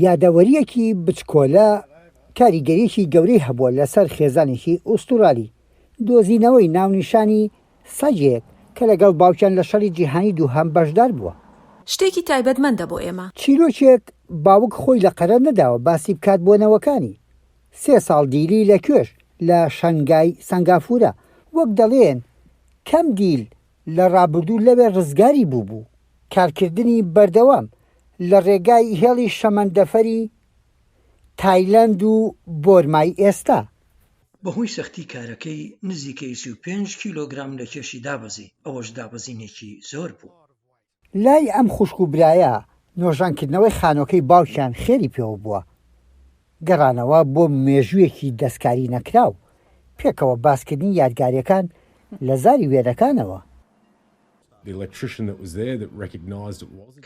یادەوەریەکی بچکۆلە کاریگەریەکی گەورەی هەبووە لەسەر خێزانێکی ئوستورالی، دۆزینەوەی ناونیشانی سەگێک کە لەگەڵ باوکیان لە شەڕی جیهانی دووهەم بەشدار بووە. شتێکی تایبەتمەندە بۆ ئێمە. چیرۆکێک باوک خۆی لە قەرار نەداوە باسی بکات بۆ نەوەکانی. 3 ساڵ دیلی لە کوێژ لە شەنگای سەنگافورە، وەک دەڵێن کەم دیل لە ڕابردوو لەوێ ڕزگاری بوو. کارکردنی بەردەوام لە ڕێگای هێڵی شەمەندەفەری تایلەند و بۆرمای ئێستا. بەهۆی سەختی کارەکەی نزیکەی 35 کیلۆگرام لە کێشی دابەزی، ئەوەش دابەزینێکی زۆر بوو. لای ئەم خوشک و برایە نۆژانکردنەوەی خانۆکەی باوکیان خێری پێوە بووە. گەڕانەوە بۆ مێژوویەکی دەستکاری نەکراو، پێکەوە باسکردنی یادگاریەکان لە زاری وێنەکانەوە.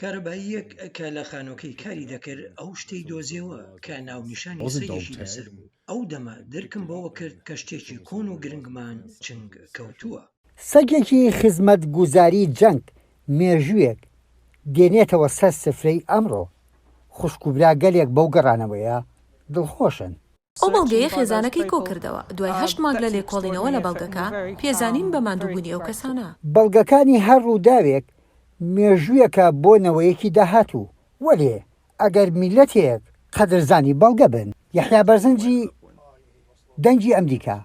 کارەباییەک کە لە خانۆکەی کاری دەکرد ئەو شتەی دۆزیەوە کە ناونیشانی سەگێکی بەسەر بوو. ئەو دەمە دەرکم بەوە کرد کە شتێکی کۆن و گرنگمان چنگ کەوتووە. سەگێکی خزمەت گوزاری جەنگ مێژوویەک دێنێتەوە سەر سفرەی ئەمڕۆ. خوشک و برا گەلێک بەو گەڕانەوەیە دڵخۆشن. ئەو بەڵگەیە خێزانەکەی کۆ کردەوە. دوای 8 مانگ لە لێکۆڵینەوە لە بەڵگەکە پێزانین بە ماندووبوونی ئەو کەسانە. بەڵگەکانی هەر ڕووداوێک مێژوویەکە بۆ نەوەیەکی داهاتوو. وەلێ ئەگەر میلەتێک قەدرزانی بەڵگە بن. یەحیا بەرزنجی دەنگی ئەمریکا.